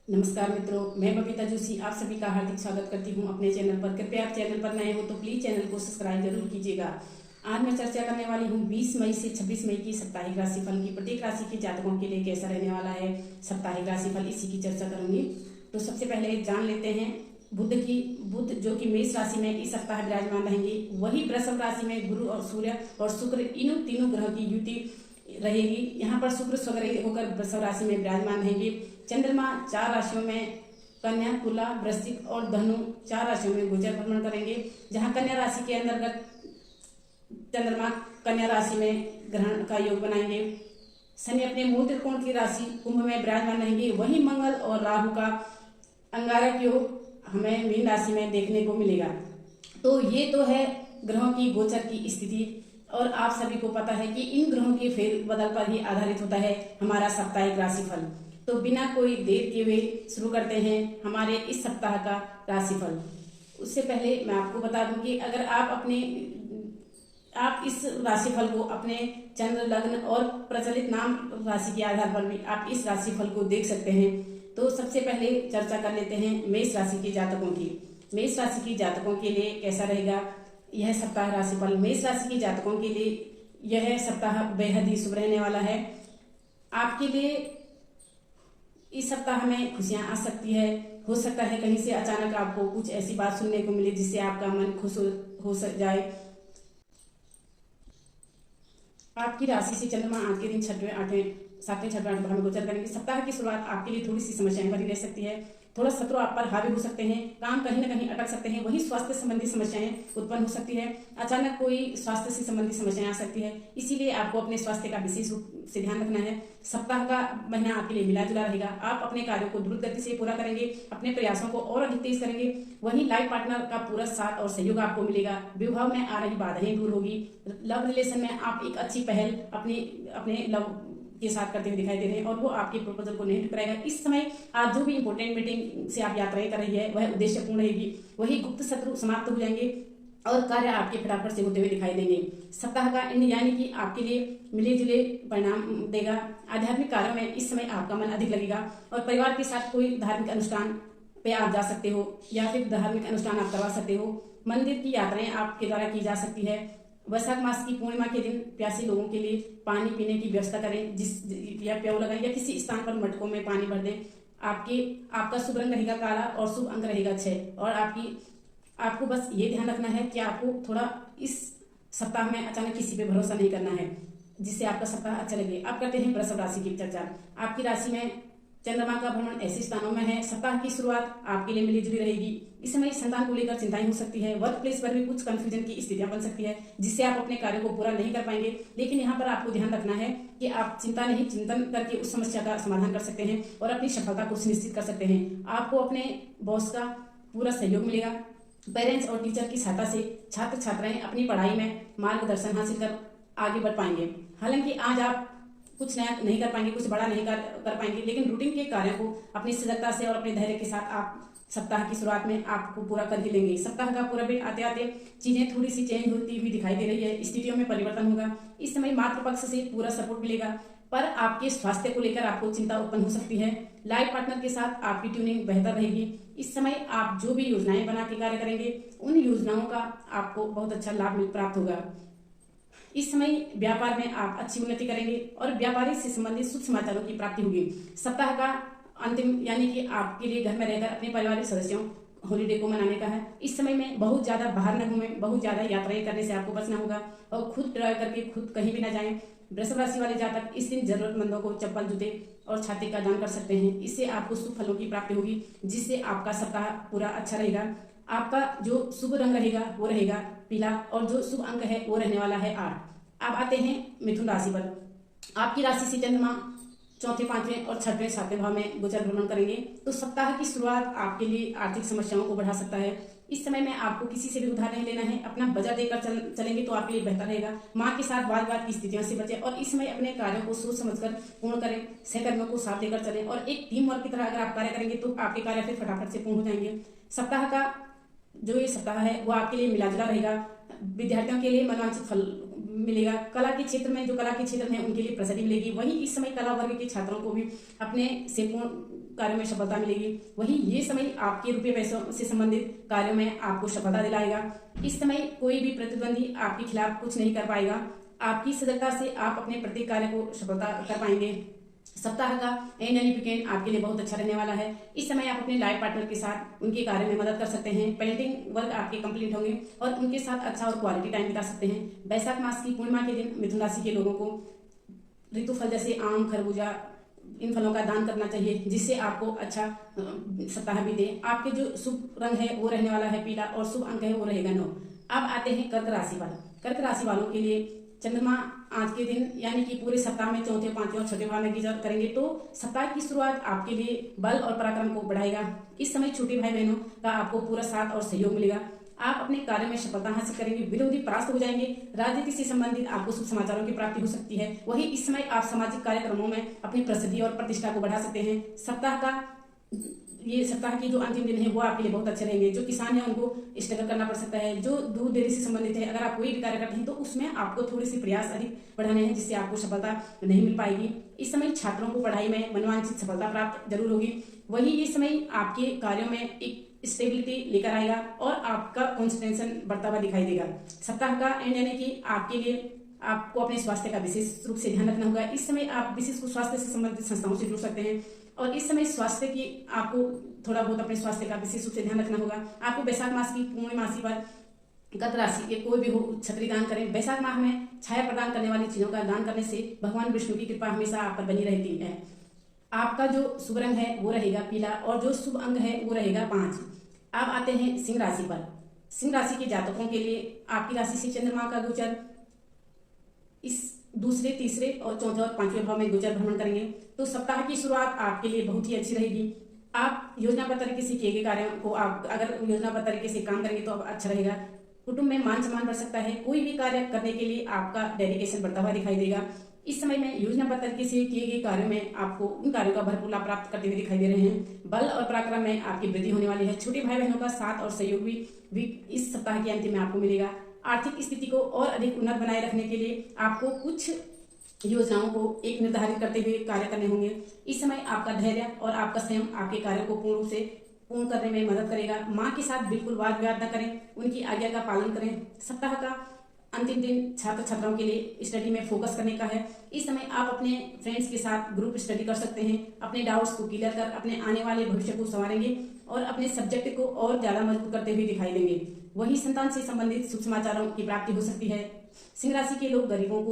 नमस्कार मित्रों, मैं बबीता जोशी आप सभी का हार्दिक स्वागत करती हूं अपने चैनल पर। कृपया आप चैनल पर नए हो तो प्लीज चैनल को सब्सक्राइब जरूर कीजिएगा। आज मैं चर्चा करने वाली हूं 20 मई से 26 मई की साप्ताहिक राशिफल की। प्रत्येक राशि के जातकों के लिए कैसा रहने वाला है साप्ताहिक राशिफल, इसी की चर्चा करूंगी। तो सबसे पहले जान लेते हैं बुध जो कि मेष राशि में इस सप्ताह विराजमान रहेंगे। वही वृषभ राशि में गुरु और सूर्य और शुक्र इन तीनों ग्रह की युति रहेगी। यहाँ पर शुक्र स्वग्रही होकर वृषभ राशि में विराजमान रहेंगे। चंद्रमा 4 राशियों में कन्या, तुला, वृश्चिक और धनु 4 राशियों में गोचर भ्रमण करेंगे। जहां कन्या राशि के अंतर्गत चंद्रमा कन्या राशि में ग्रहण का योग बनाएंगे। शनि अपने मूल त्रिकोण की राशि कुंभ में विराजमान रहेंगे। वही मंगल और राहु का अंगारक योग हमें मीन राशि में देखने को मिलेगा। तो ये तो है ग्रहों की गोचर की स्थिति, और आप सभी को पता है कि इन ग्रहों के फेर बदल पर ही आधारित होता है हमारा साप्ताहिक राशिफल। तो बिना कोई देर किए हुए शुरू करते हैं हमारे इस सप्ताह का राशिफल। उससे पहले मैं आपको बता दूं कि अगर आप इस राशिफल को अपने चंद्र, लग्न और प्रचलित नाम राशि के आधार पर भी आप इस राशिफल को देख सकते हैं। तो सबसे पहले चर्चा कर लेते हैं मेष राशि के जातकों की। मेष राशि के जातकों के लिए कैसा रहेगा यह सप्ताह राशिफल। मेष राशि के जातकों के लिए यह सप्ताह बेहद ही शुभ रहने वाला है। आपके लिए इस सप्ताह में खुशियां आ सकती है। हो सकता है कहीं से अचानक आपको कुछ ऐसी बात सुनने को मिले जिससे आपका मन खुश हो जाए। आपकी राशि से चंद्रमा आज के दिन 7वें 8वें भाव में गोचर करेंगे। सप्ताह की शुरुआत आपके लिए थोड़ी सी समस्याएं भरी रह सकती है। थोड़ा शत्रु आप पर हावी हो सकते हैं। काम कहीं ना कहीं अटक सकते हैं। वही स्वास्थ्य संबंधी समस्याएं उत्पन्न हो सकती है। अचानक कोई स्वास्थ्य से संबंधी समस्याएं आ सकती है। इसीलिए आपको अपने स्वास्थ्य का विशेष रूप से ध्यान रखना है। सप्ताह का महीना आपके लिए मिला जुला रहेगा। आप अपने कार्यों को द्रुत गति से पूरा करेंगे, अपने प्रयासों को और अधिक तेज करेंगे। वहीं लाइफ पार्टनर का पूरा साथ और सहयोग आपको मिलेगा। विवाह में आ रही बाधाएं दूर होगी। लव रिलेशन में आप एक अच्छी पहल अपने लव के साथ करते हुए दिखाई दे रहे हैं और वो आपके प्रपोजल को नहीं ठुकराएगा। इस समय आज जो भी इंपॉर्टेंट मीटिंग से आप यात्राएं कर रही है वह उद्देश्यपूर्ण रहेगी। वही गुप्त शत्रु समाप्त हो जाएंगे और कार्य आपके फटाफट से होते हुए दिखाई देंगे। सप्ताह का एंड यानी कि आपके लिए मिले जुले परिणाम देगा। आध्यात्मिक कार्यों में इस समय आपका मन अधिक लगेगा और परिवार के साथ कोई धार्मिक अनुष्ठान पे आप जा सकते हो या फिर धार्मिक अनुष्ठान आप करवा सकते हो। मंदिर की यात्राएं आपके द्वारा की जा सकती है। वैशाख मास की पूर्णिमा के दिन प्यासे लोगों के लिए पानी पीने की व्यवस्था करें, या प्याऊ लगाएं या किसी स्थान पर मटकों में पानी भर दें। आपका शुभ रंग रहेगा काला और शुभ अंक रहेगा 6। और आपको बस ये ध्यान रखना है कि आपको थोड़ा इस सप्ताह में अचानक किसी पे भरोसा नहीं करना है जिससे आपका सप्ताह अच्छा लगे। अब करते हैं वृषभ राशि की चर्चा। आपकी राशि में चंद्रमा का भ्रमण ऐसे स्थानों में है। सप्ताह की शुरुआत आपके लिए मिली जुली रहेगी। इस समय संतान को लेकर चिंताएं हो सकती है। वर्क प्लेस पर भी कुछ कंफ्यूजन की स्थितियां बन सकती है जिससे आप अपने कार्यों को पूरा नहीं कर पाएंगे। लेकिन यहाँ पर आपको ध्यान रखना है कि आप चिंता नहीं, चिंतन करके उस समस्या का समाधान कर सकते हैं और अपनी सफलता को सुनिश्चित कर सकते हैं। आपको अपने बॉस का पूरा सहयोग मिलेगा। पेरेंट्स और टीचर की सहायता से छात्र छात्राएं अपनी पढ़ाई में मार्गदर्शन हासिल कर आगे बढ़ पाएंगे। हालांकि आज आप कुछ नया नहीं कर पाएंगे, कुछ बड़ा नहीं कर पाएंगे, लेकिन रूटीन के कार्यों को अपनी सजगता से और अपने धैर्य के साथ आप सप्ताह की शुरुआत में आपको पूरा कर ही लेंगे। सप्ताह का पूरा दिन आते आते चीजें थोड़ी सी चेंज होती हुई दिखाई दे रही है। स्थितियों में परिवर्तन होगा। इस समय मातृ पक्ष से पूरा सपोर्ट मिलेगा, पर आपके स्वास्थ्य को लेकर आपको चिंता उत्पन्न हो सकती है। लाइफ पार्टनर के साथ आपकी ट्यूनिंग बेहतर रहेगी। इस समय आप जो भी योजनाएं बना के कार्य करेंगे उन योजनाओं का आपको बहुत अच्छा लाभ प्राप्त होगा। इस समय व्यापार में आप अच्छी उन्नति करेंगे और व्यापारी से संबंधित शुभ समाचारों की प्राप्ति होगी। सप्ताह का अंतिम यानी कि आपके लिए घर में रहकर अपने पारिवारिक सदस्यों हॉलीडे को मनाने का है। इस समय में बहुत ज्यादा बाहर न घूमें, बहुत ज्यादा यात्राएं करने से आपको बचना होगा और खुद ड्राइव करके खुद कहीं भी न जाएं। वृषभ राशि वाले जातक इस दिन जरूरतमंदों को चप्पल, जूते और छाते का दान कर सकते हैं। इससे आपको शुभ फलों की प्राप्ति होगी जिससे आपका सप्ताह पूरा अच्छा रहेगा। आपका जो शुभ रंग रहेगा वो रहेगा पीला और जो शुभ अंक है वो रहने वाला है 8। अब आते हैं मिथुन राशि पर। आपकी राशि से चंद्रमा 4, 5 और 6, 7वें भाव में गोचर भ्रमण करेंगे। तो सप्ताह की शुरुआत आपके लिए आर्थिक समस्याओं को बढ़ा सकता है। इस समय में आपको किसी से भी उधार नहीं लेना है। अपना बजट देकर चलेंगे तो आपके लिए बेहतर रहेगा। माँ के साथ वाद विवाद की स्थितियों से बचें और इस समय अपने कार्यों को सोच समझकर पूर्ण करें। सहकर्मियों को साथ लेकर चलें और एक टीम वर्क की तरह अगर आप कार्य करेंगे तो आपके कार्य फिर फटाफट से पूर्ण हो जाएंगे। सप्ताह का जो ये सप्ताह है वो आपके लिए मिला जुला रहेगा। विद्यार्थियों के लिए मनोवांछित फल मिलेगा। कला के क्षेत्र में जो कला के क्षेत्र में उनके लिए प्रसिद्धि मिलेगी। वहीं इस समय कला वर्ग के छात्रों को भी अपने से कार्यों में सफलता मिलेगी। वही ये समय आपके रुपये पैसों से संबंधित कार्यों में आपको सफलता दिलाएगा। इस समय कोई भी प्रतिद्वंदी आपके खिलाफ कुछ नहीं कर पाएगा। आपकी सजगता से आप अपने प्रत्येक कार्य को सफलता कर पाएंगे। सप्ताह का एंड यानी वीकेंड आपके लिए बहुत अच्छा रहने वाला है। इस समय आप अपने लाइफ पार्टनर के साथ उनके कार्य में मदद कर सकते हैं। पेंटिंग वर्क आपके कंप्लीट होंगे और उनके साथ अच्छा और क्वालिटी टाइम बिता सकते हैं। वैशाख मास की पूर्णिमा के दिन मिथुन राशि के लोगों को ऋतु फल जैसे आम, खरबूजा, इन फलों का दान करना चाहिए, जिससे आपको अच्छा सप्ताह भी दे। आपके जो शुभ रंग है वो रहने वाला है पीला और शुभ अंक है वो रहेगा 9। अब आते हैं कर्क राशि वाले। कर्क राशि वालों के लिए चंद्रमा आज के दिन यानी कि पूरे सप्ताह में चौथे, पांचवें और छठे भाव में गोचर करेंगे, तो सप्ताह की शुरुआत आपके लिए बल और पराक्रम को बढ़ाएगा। इस समय छोटे भाई बहनों का आपको पूरा साथ और सहयोग मिलेगा। आप अपने कार्य में सफलता हासिल करेंगे, विरोधी परास्त हो जाएंगे। राजनीति से संबंधित आपको शुभ समाचारों की प्राप्ति हो सकती है। वही इस समय आप सामाजिक कार्यक्रमों में अपनी प्रसिद्धि और प्रतिष्ठा को बढ़ा सकते हैं। सप्ताह की जो अंतिम दिन है वो आपके लिए बहुत अच्छे रहेंगे। जो किसान है उनको स्ट्रगल करना पड़ सकता है। जो दूध डेयरी से संबंधित है, अगर आप कोई भी कार्य करते हैं तो उसमें आपको थोड़ी सी प्रयास अधिक बढ़ाने हैं, जिससे आपको सफलता नहीं मिल पाएगी। इस समय छात्रों को पढ़ाई में मनवांछित सफलता प्राप्त जरूर होगी। वही ये समय आपके कार्यों में एक स्टेबिलिटी लेकर आएगा और आपका कॉन्सेंट्रेशन बढ़ता हुआ दिखाई देगा। सप्ताह का एंड यानी कि आपके लिए आपको अपने स्वास्थ्य का विशेष रूप से ध्यान रखना होगा। इस समय आप विशेष स्वास्थ्य से संबंधित संस्थाओं से जुड़ सकते हैं और इस समय स्वास्थ्य की आपको थोड़ा बहुत अपने स्वास्थ्य का विशेष रूप से ध्यान रखना होगा। आपको वैशाख मास की पूर्णिमासी पर कर्क राशि के कोई भी हो छतरी दान करें। वैशाख माह में छाया प्रदान करने वाली चीजों का दान करने से भगवान विष्णु की कृपा हमेशा आप पर बनी रहती है। आपका जो शुभ रंग है वो रहेगा पीला और जो शुभ अंग है वो रहेगा 5। अब आते हैं सिंह राशि पर। सिंह राशि के जातकों के लिए आपकी राशि से चंद्रमा का गोचर इस दूसरे, तीसरे और चौथे और पांचवें भाव में गोचर भ्रमण करेंगे, तो सप्ताह की शुरुआत आपके लिए बहुत ही अच्छी रहेगी। आप योजनाबद्ध तरीके से किए गए कार्यों को आप अगर योजनाबद्ध तरीके से काम करेंगे तो अच्छा रहेगा। कुटुंब में मान सम्मान बढ़ सकता है। कोई भी कार्य करने के लिए आपका डेडिकेशन बढ़ता हुआ दिखाई देगा। इस समय में योजनाबद्ध तरीके से किए गए कार्यों में आपको उन कार्यों का भरपूर लाभ प्राप्त करते हुए दिखाई दे रहे हैं। बल और पराक्रम में आपकी वृद्धि होने वाली है। छोटे भाई बहनों का साथ और सहयोग भी इस सप्ताह के अंत में आपको मिलेगा। आर्थिक स्थिति को और अधिक उन्नत बनाए रखने के लिए आपको कुछ योजनाओं को एक निर्धारित करते हुए कार्य करने होंगे। इस समय आपका धैर्य और आपका संयम आपके कार्यों को पूर्ण रूप से पूर्ण करने में मदद करेगा। माँ के साथ बिल्कुल वाद विवाद न करें, उनकी आज्ञा का पालन करें। सप्ताह का अंतिम दिन छात्र छात्राओं के लिए स्टडी में फोकस करने का है। इस समय आप अपने फ्रेंड्स के साथ ग्रुप स्टडी कर सकते हैं। अपने डाउट्स को क्लियर कर अपने आने वाले भविष्य को संवारेंगे और अपने सब्जेक्ट को और ज्यादा मजबूत करते हुए दिखाई देंगे। वही संतान से संबंधित शुभ समाचारों की प्राप्ति हो सकती है। सिंह राशि के लोग गरीबों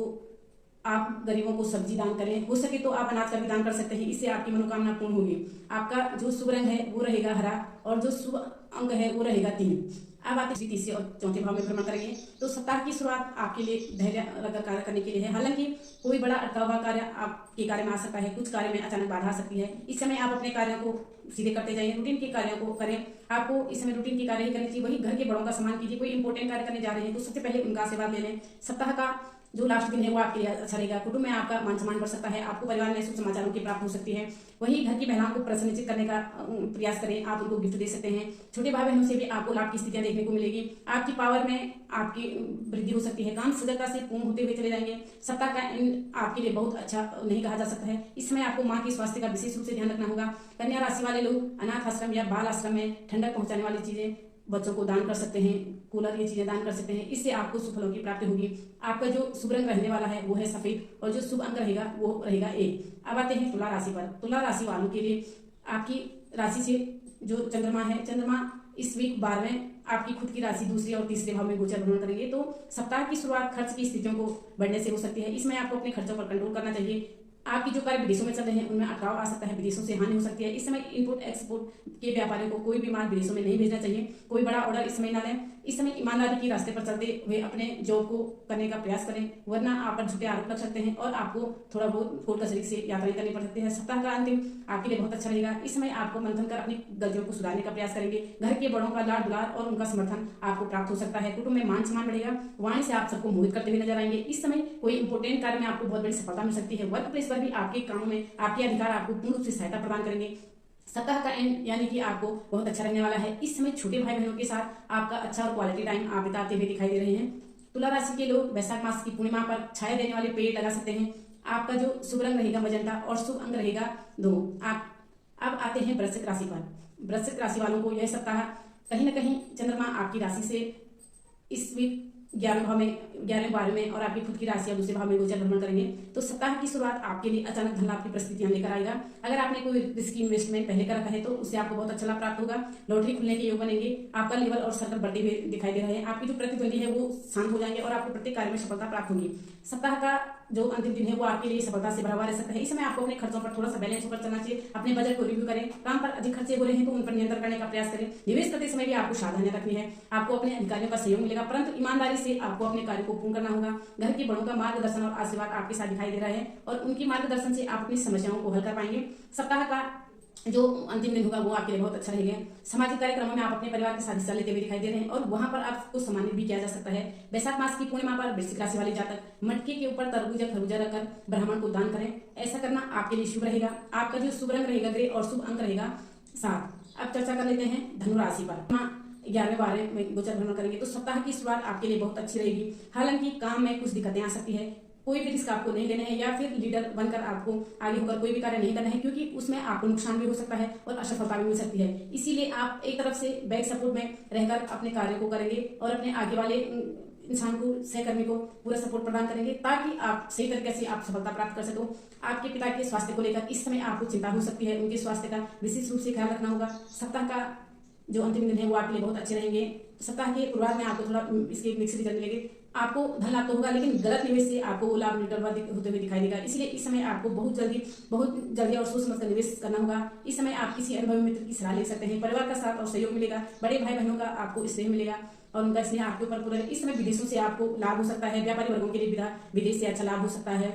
को सब्जी दान करें। हो सके तो आप अनाज का भी दान कर सकते हैं, इससे आपकी मनोकामना पूर्ण होगी। आपका जो शुभ रंग है वो रहेगा हरा और जो शुभ अंक है वो रहेगा 3। अब आप तीसरे और चौथे भाव में भ्रमण करेंगे, तो सप्ताह की शुरुआत आपके लिए धैर्य रखकर कार्य करने के लिए है। हालांकि कोई बड़ा अटका हुआ कार्य आपके कार्य में आ सकता है, कुछ कार्य में अचानक बाधा आ सकती है। इस समय आप अपने कार्यों को सीधे करते जाइए, रूटीन के कार्यों को करें। आपको इस समय रूटीन के कार्य ही करनी चाहिए। वही घर के बड़ों का सम्मान कीजिए। कोई इंपॉर्टेंट कार्य करने जा रहे हैं तो सबसे पहले उनका आशीर्वाद ले लें। सप्ताह का जो लास्ट दिन है वो आपके लिए अच्छा रहेगा। कुटुंब में आपका मान सम्मान बढ़ सकता है। आपको परिवार में शुभ समाचारों की प्राप्ति हो सकती है। वही घर की महिलाओं को प्रसन्नचित करने का प्रयास करें। आप उनको गिफ्ट दे सकते हैं। छोटे भाई बहनों से भी आपको लाभ की स्थितियां देखने को मिलेगी। आपकी पावर में आपकी वृद्धि हो सकती है। काम सजगता से पूर्ण होते हुए चले जाएंगे। सप्ताह का एंड आपके लिए बहुत अच्छा नहीं कहा जा सकता है। इस समय आपको माँ के स्वास्थ्य का विशेष रूप से ध्यान रखना होगा। कन्या राशि वाले लोग अनाथ आश्रम या बाल आश्रम में ठंडक पहुंचाने वाली चीजें बच्चों को दान कर सकते हैं। कूलर, ये चीजें दान कर सकते हैं। इससे आपको शुभ फलों की प्राप्ति होगी। आपका जो शुभ रंग रहने वाला है वो है सफेद और जो शुभ अंक रहेगा वो रहेगा 1। अब आते हैं तुला राशि पर। तुला राशि वालों के लिए आपकी राशि से जो चंद्रमा है, चंद्रमा इस वीक 12वें आपकी खुद की राशि दूसरे और तीसरे भाव में गोचर भ्रमण करेंगे, तो सप्ताह की शुरुआत खर्च की स्थितियों को बढ़ने से हो सकती है। इसमें आपको अपने खर्चों पर कंट्रोल करना चाहिए। आपकी जो कार्य विदेशों में चल रहे हैं उनमें अटकाव आ सकता है, विदेशों से हानि हो सकती है। इस समय इम्पोर्ट एक्सपोर्ट के व्यापारियों को कोई भी माल विदेशों में नहीं भेजना चाहिए। कोई बड़ा ऑर्डर इस समय न लें। इस समय ईमानदारी के रास्ते पर चलते हुए अपने जॉब को करने का प्रयास करें, वरना आप पर झूठे आरोप लग सकते हैं और आपको थोड़ा बहुत कोर्ट कचहरी से यात्राएं करनी पड़ सकती है। सप्ताह का अंतिम आपके लिए बहुत अच्छा रहेगा। इस समय आपको मंथन कर अपनी गलतियों को सुधारने का प्रयास करेंगे। घर के बड़ों का लाड दुलार और उनका समर्थन आपको प्राप्त हो सकता है। कुटुंब में मान सम्मान बढ़ेगा। वाणी से आप सबको मोहित करते हुए नजर आएंगे। इस समय कोई इंपोर्टेंट कार्य में आपको बहुत बड़ी सफलता मिल सकती है। वर्क प्लेस पर भी आपके कामों में आपके अधिकार आपको पूर्ण रूप से सहायता प्रदान करेंगे। सप्ताह का एंड यानी कि आपको बहुत अच्छा रहने वाला है। इस समय छोटे भाई बहनों के साथ आपका अच्छा और क्वालिटी टाइम आप बिताते हुए दिखाई दे रहे हैं। तुला राशि के लोग वैशाख मास की पूर्णिमा पर छाया देने वाले पेड़ लगा सकते हैं। आपका जो शुभ रंग रहेगा मजेंटा और शुभ अंग रहेगा 2। आप अब आते हैं वृश्चिक राशि पर। वृश्चिक राशि वालों को यह सप्ताह कहीं ना कहीं चंद्रमा आपकी राशि से इस वीक 11वें भाव में और आपकी खुद की राशि या दूसरे भाव में गोचर भ्रमण करेंगे, तो सप्ताह की शुरुआत आपके लिए अचानक धन लाभ की परिस्थितियां लेकर आएगा। अगर आपने कोई रिस्की इन्वेस्टमेंट पहले कर रखा है तो उससे आपको बहुत अच्छा लाभ प्राप्त होगा। लॉटरी खुलने के योग बनेंगे, आपका लेवल और सर्कल बढ़ते हुए दिखाई दे रहे हैं। आपकी जो प्रतिद्वंदी है वो शांत हो जाएंगे और आपको प्रत्येक कार्य में सफलता प्राप्त होगी। सप्ताह का जो अंतिम दिन है वो आपके लिए सफलता से भरा हुआ रह सकता है। इस समय आपको अपने खर्चों पर थोड़ा सा बैलेंस होकर चलना चाहिए। अपने बजट को रिव्यू करें। काम पर अधिक खर्चे हो रहे हैं तो उन पर नियंत्रण करने का प्रयास करें। निवेश करते समय भी आपको सावधानियां रखनी है। आपको अपने अधिकारियों का सहयोग मिलेगा, परंतु ईमानदारी से आपको अपने कार्य को पूर्ण करना होगा। घर के बड़ों का मार्गदर्शन और आशीर्वाद आपके साथ दिखाई दे रहा है और उनकी मार्गदर्शन से आप अपनी समस्याओं को हल कर पाएंगे। सप्ताह का जो अंतिम दिन होगा वो आपके लिए बहुत अच्छा रहेगा। सामाजिक कार्यक्रमों में आप अपने परिवार के साथ हिस्सा लेते हुए दिखाई दे रहे हैं और वहां पर आपको सम्मानित भी किया जा सकता है। वैशाख मास की पूर्णिमा पर वृश्चिक राशि वाले जातक मटके के ऊपर तरबूज या खरबूजा रखकर ब्राह्मण को दान करें। ऐसा करना आपके लिए शुभ रहेगा। आपका जो शुभ रंग रहेगा ग्रे और शुभ अंक रहेगा 7। अब चर्चा कर लेते हैं धनु राशि पर। 11वें बारे में गोचर भ्रमण करेंगे तो सप्ताह की शुरुआत आपके लिए बहुत अच्छी रहेगी। हालांकि काम में कुछ दिक्कतें आ सकती है। कोई भी रिस्क आपको नहीं लेना है या फिर लीडर बनकर आपको आगे होकर कोई भी कार्य नहीं करना है, क्योंकि उसमें आपको नुकसान भी हो सकता है और असफलता भी मिल सकती है। इसीलिए आप एक तरफ से बैक सपोर्ट में रहकर अपने कार्य को करेंगे और अपने आगे वाले इंसान को, सहकर्मी को पूरा सपोर्ट प्रदान करेंगे ताकि आप सही तरीके से आप सफलता प्राप्त कर सको। आपके पिता के स्वास्थ्य को लेकर इस समय आपको चिंता हो सकती है। उनके स्वास्थ्य का विशेष रूप से ख्याल रखना होगा। सप्ताह का जो अंतिम दिन है वो आपके लिए बहुत अच्छे रहेंगे। सप्ताह के शुरुआत में आपको थोड़ा इसके मिक्स रिजल्ट मिलेंगे। आपको धन लाभ तो होगा, लेकिन गलत निवेश से आपको लाभ रिटर्न होते हुए दिखाई देगा। इसलिए इस समय आपको बहुत जल्दी और सोच समझकर निवेश करना होगा। इस समय आप किसी अनुभवी मित्र की सलाह ले सकते हैं। परिवार का साथ और सहयोग मिलेगा। बड़े भाई बहनों का आपको स्नेह मिलेगा और उनका स्नेह आपके ऊपर पूरा। इस समय विदेशों से आपको लाभ हो सकता है। व्यापारी वर्गों के लिए विदेश से अच्छा लाभ हो सकता है।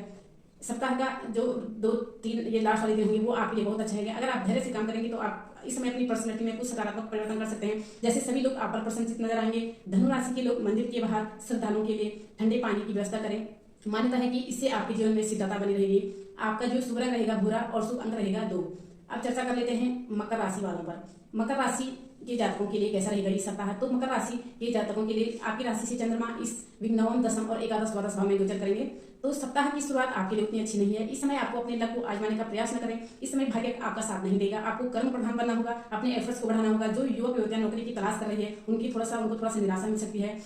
सप्ताह का जो 2-3 ये लास्ट वाले दिन होंगे वो आपके लिए बहुत अच्छा है। अगर आप धैर्य से काम करेंगे तो आप इस समय अपनी पर्सनैलिटी में कुछ सकारात्मक परिवर्तन कर सकते हैं। जैसे सभी लोग आप पर प्रसन्नचित नजर आएंगे। धनु राशि के लोग मंदिर के बाहर श्रद्धालुओं के लिए ठंडे पानी की व्यवस्था करें। मान्यता है कि इससे आपके जीवन में सिद्धता बनी रहेगी। आपका जो शुभ रंग रहेगा भूरा और शुभ अंक रहेगा 2। अब चर्चा कर लेते हैं मकर राशि वालों पर। मकर राशि के जातकों के लिए कैसा रहेगा इस सप्ताह। तो मकर राशि के जातकों के लिए आपकी राशि से चंद्रमा इस 9, 10 और 11, 12 भाव में गोचर करेंगे, तो सप्ताह की शुरुआत आपके लिए उतनी अच्छी नहीं है। इस समय आपको अपने लक्ष्य को आजमाने का प्रयास न करें। इस समय भाग्य आपका साथ नहीं देगा। आपको कर्म प्रधान बनना होगा, अपने एफर्ट्स को बढ़ाना होगा। जो युवक युवतियां नौकरी की तलाश कर रही है उनको थोड़ा सा निराशा मिल सकती है।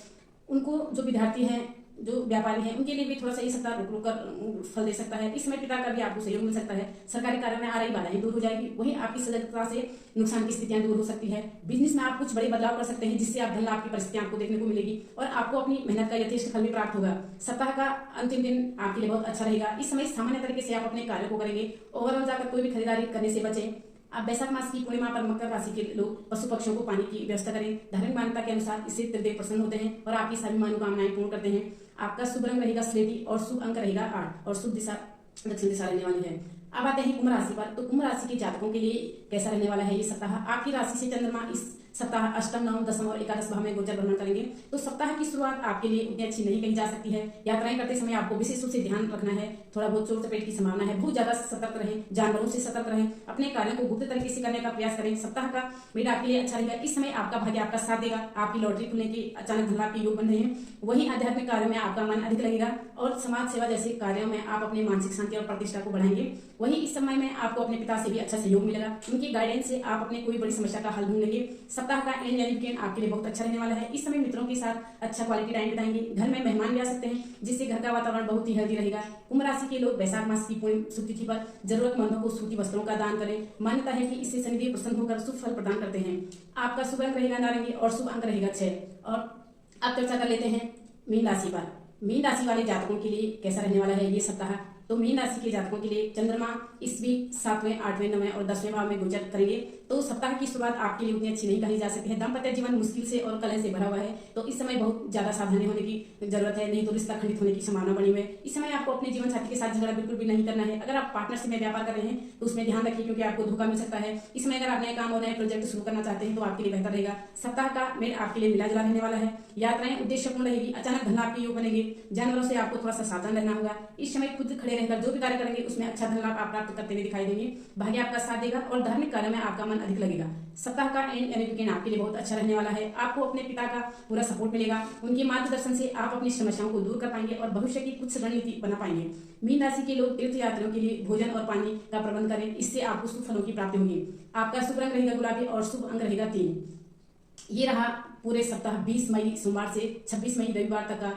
उनको जो विद्यार्थी हैं, जो व्यापारी हैं, उनके लिए भी थोड़ा सा ये सप्ताह रुक कर फल दे सकता है। इस समय पिता का भी आपको सहयोग मिल सकता है। सरकारी कार्य में आ रही बाधाएं दूर हो जाएगी। वहीं आपकी सजगता से नुकसान की स्थितियां दूर हो सकती है। बिजनेस में आप कुछ बड़े बदलाव कर सकते हैं जिससे आप धन लाभ की परिस्थितियां आपको देखने को मिलेगी और आपको अपनी मेहनत का यथेष्ट फल भी प्राप्त होगा। सप्ताह का अंतिम दिन आपके लिए बहुत अच्छा रहेगा। इस समय सामान्य तरीके से आप अपने कार्य को करेंगे। ओवरऑल जाकर कोई भी खरीदारी करने से बचें। अब वैशाख मास की पूर्णिमा पर मकर राशि के लोग पशु पक्षियों को पानी की व्यवस्था करें। धार्मिक मान्यता के अनुसार इससे त्रिदेव प्रसन्न होते हैं और आपकी सभी मनोकामनाएं पूर्ण करते हैं। आपका शुभ रंग रहेगा स्लेटी और शुभ अंक रहेगा 8 और शुभ दिशा दक्षिण दिशा रहने वाली है। अब आते हैं कुंभ राशि पर। तो कुंभ राशि के जातकों के लिए कैसा रहने वाला है ये सप्ताह। आपकी राशि से चंद्रमा इस सप्ताह 8, 9, 10 और 11 भाव में गोचर भ्रमण करेंगे, तो सप्ताह की शुरुआत आपके लिए उतनी अच्छी नहीं कही जा सकती है। यात्राएं करते समय आपको विशेष रूप से ध्यान रखना है। थोड़ा बहुत चोट चपेट की संभावना है। बहुत ज्यादा सतर्क रहें। जानवरों से सतर्क रहें। अपने कार्यों को गुप्त तरीके से करने का प्रयास करें। सप्ताह का मेरा आपके लिए अच्छा रहेगा। इस समय आपका भाग्य आपका साथ देगा। आपकी लॉटरी खुलने के अचानक धन लाभ के योग बन रहे हैं। वहीं आध्यात्मिक कार्यों में आपका मन अधिक लगेगा और समाज सेवा जैसे कार्यों में आप अपने मानसिक शांति और प्रतिष्ठा को बढ़ाएंगे। वहीं इस समय में आपको अपने पिता से भी अच्छा सहयोग मिलेगा। उनकी गाइडेंस से आप अपने कोई बड़ी समस्या का हल ढूंढ लेंगे। सप्ताह का एंड यानी वीकेंड आपके लिए बहुत अच्छा रहने वाला है। इस समय मित्रों के साथ अच्छा क्वालिटी टाइम बिताएंगे। घर में मेहमान भी आ सकते हैं जिससे घर का वातावरण बहुत ही हेल्दी रहेगा। कुंभ राशि के लोग वैशाख मास की पूर्ण शुभ तिथि पर जरूरतमंदों को सूती वस्त्रों का दान करें। मान्यता है कि इससे शनिदेव प्रसन्न होकर शुभ फल प्रदान करते हैं। आपका शुभ रंग रहेगा नारंगी और शुभ अंक रहेगा 6। और अब चर्चा कर लेते हैं मीन राशि पर। मीन राशि वाले जातकों के लिए कैसा रहने वाला है ये सप्ताह। तो मीन राशि के जातकों के लिए चंद्रमा इस वीक 7वें, 8वें, 9वें और 10वें भाव में गोचर करेंगे, तो सप्ताह की शुरुआत आपके लिए उतनी अच्छी नहीं कही जा सकती है। दाम्पत्य जीवन मुश्किल से और कलह से भरा हुआ है, तो इस समय बहुत ज्यादा सावधानी होने की जरूरत है, नहीं तो रिश्ता खंडित होने की संभावना बनी हुई है। इस समय आपको अपने जीवन साथी के साथ झगड़ा बिल्कुल भी नहीं करना है। अगर आप पार्टनरशिप में व्यापार कर रहे हैं तो उसमें ध्यान रखिए, क्योंकि आपको धोखा मिल सकता है। इसमें अगर आप नए काम और नए प्रोजेक्ट शुरू करना चाहते हैं तो आपके लिए बेहतर रहेगा। सप्ताह का मेल आपके लिए मिला जुला रहने वाला है। यात्राएं उद्देश्यपूर्ण रहेगी। अचानक धन लाभ के योग बनेंगे। जानवरों से आपको थोड़ा सा सावधान रहना होगा। इस समय खुद खड़े में रहकर जो भी कार्य करेंगे उसमें अच्छा धन लाभ आप प्राप्त करते हुए दिखाई देंगे। भाग्य आपका साथ देगा और धार्मिक कार्य में आपका मन अधिक लगेगा। सप्ताह का एंड यानी वीकेंड आपके लिए बहुत अच्छा रहने वाला है। आपको अपने पिता का पूरा सपोर्ट मिलेगा। उनके मार्गदर्शन से आप अपनी समस्याओं को दूर कर पाएंगे और भविष्य की कुछ रणनीति बना पाएंगे। मीन राशि के लोग तीर्थ यात्रियों के लिए भोजन और पानी का प्रबंध करें, इससे आपको शुभ फलों की प्राप्ति होगी। आपका शुभ रंग रहेगा गुलाबी और शुभ अंक रहेगा 3। ये रहा पूरे सप्ताह 20 मई सोमवार से 26 मई रविवार तक का